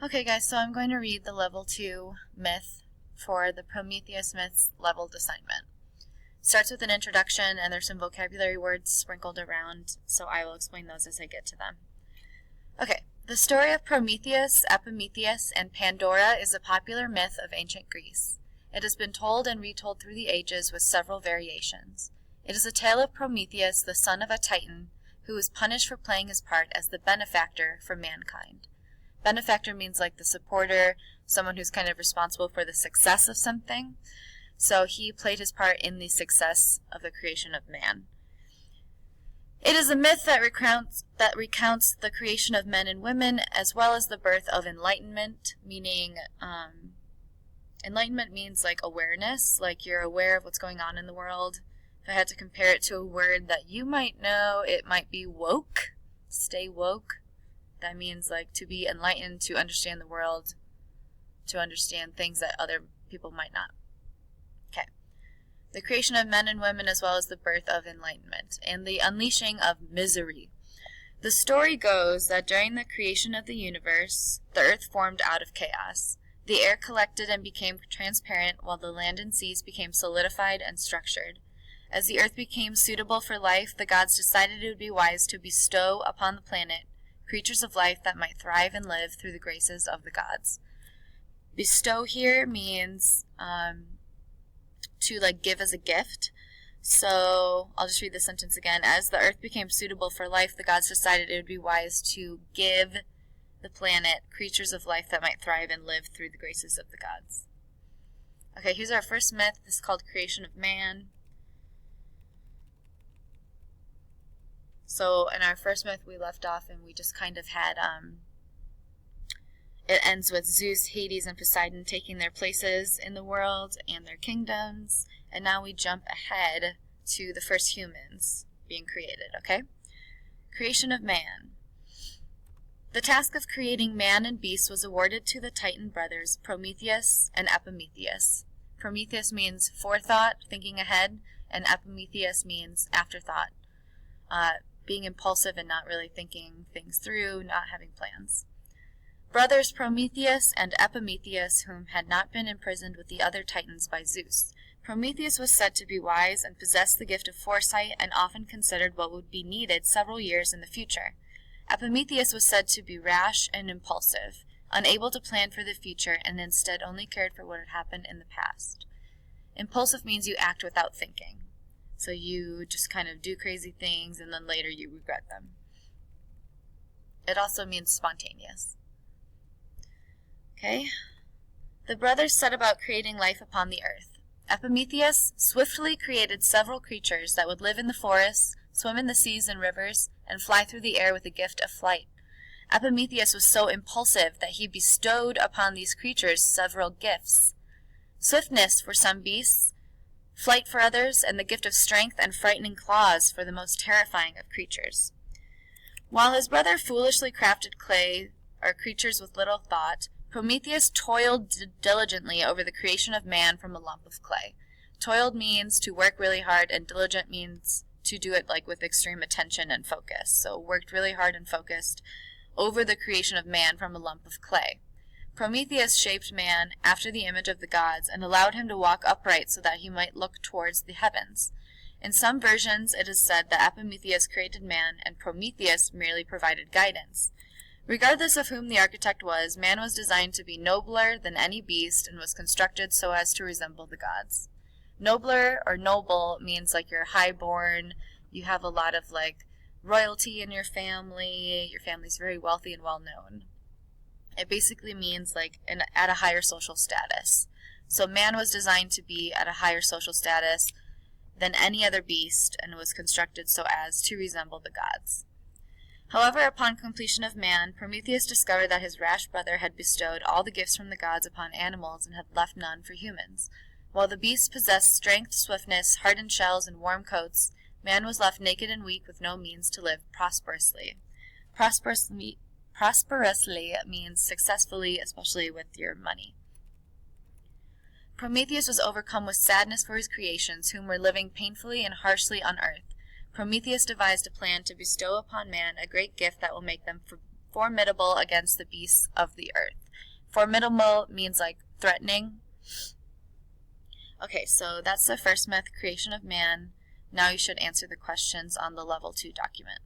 Okay guys, so I'm going to read the level 2 myth for the Prometheus myths leveled assignment. Starts with an introduction and there's some vocabulary words sprinkled around, so I will explain those as I get to them. Okay, the story of Prometheus, Epimetheus, and Pandora is a popular myth of ancient Greece. It has been told and retold through the ages with several variations. It is a tale of Prometheus, the son of a Titan, who was punished for playing his part as the benefactor for mankind. Benefactor means like the supporter, someone who's kind of responsible for the success of something. So he played his part in the success of the creation of man. It is a myth that recounts the creation of men and women as well as the birth of enlightenment, meaning enlightenment means like awareness, like you're aware of what's going on in the world. If I had to compare it to a word that you might know, it might be woke. Stay woke. That means like to be enlightened, to understand the world, to understand things that other people might not. Okay. The creation of men and women as well as the birth of enlightenment and the unleashing of misery. The story goes that during the creation of the universe, the earth formed out of chaos. The air collected and became transparent while the land and seas became solidified and structured. As the earth became suitable for life, the gods decided it would be wise to bestow upon the planet creatures of life that might thrive and live through the graces of the gods. Bestow here means to like give as a gift. So I'll just read the sentence again. As the earth became suitable for life, the gods decided it would be wise to give the planet creatures of life that might thrive and live through the graces of the gods. Okay, here's our first myth. This is called creation of man. So in our first myth we left off and we just kind of had, it ends with Zeus, Hades, and Poseidon taking their places in the world and their kingdoms. And now we jump ahead to the first humans being created, okay? Creation of man. The task of creating man and beast was awarded to the Titan brothers Prometheus and Epimetheus. Prometheus means forethought, thinking ahead, and Epimetheus means afterthought. Being impulsive and not really thinking things through, not having plans. Brothers Prometheus and Epimetheus, whom had not been imprisoned with the other Titans by Zeus. Prometheus was said to be wise and possessed the gift of foresight and often considered what would be needed several years in the future. Epimetheus was said to be rash and impulsive, unable to plan for the future and instead only cared for what had happened in the past. Impulsive means you act without thinking. So you just kind of do crazy things and then later you regret them. It also means spontaneous. Okay. The brothers set about creating life upon the earth. Epimetheus swiftly created several creatures that would live in the forests, swim in the seas and rivers, and fly through the air with the gift of flight. Epimetheus was so impulsive that he bestowed upon these creatures several gifts. Swiftness for some beasts, flight for others, and the gift of strength and frightening claws for the most terrifying of creatures. While his brother foolishly crafted clay, or creatures with little thought, Prometheus toiled diligently over the creation of man from a lump of clay. Toiled means to work really hard, and diligent means to do it like with extreme attention and focus. So worked really hard and focused over the creation of man from a lump of clay. Prometheus shaped man after the image of the gods and allowed him to walk upright so that he might look towards the heavens. In some versions, it is said that Epimetheus created man and Prometheus merely provided guidance. Regardless of whom the architect was, man was designed to be nobler than any beast and was constructed so as to resemble the gods. Nobler or noble means like you're high-born, you have a lot of like royalty in your family's very wealthy and well-known. It basically means like at a higher social status. So man was designed to be at a higher social status than any other beast and was constructed so as to resemble the gods. However, upon completion of man, Prometheus discovered that his rash brother had bestowed all the gifts from the gods upon animals and had left none for humans. While the beasts possessed strength, swiftness, hardened shells, and warm coats, man was left naked and weak with no means to live prosperously. Prosperously means successfully, especially with your money. Prometheus was overcome with sadness for his creations, whom were living painfully and harshly on earth. Prometheus devised a plan to bestow upon man a great gift that will make them formidable against the beasts of the earth. Formidable means like threatening. Okay, so that's the first myth, creation of man. Now you should answer the questions on the level 2 document.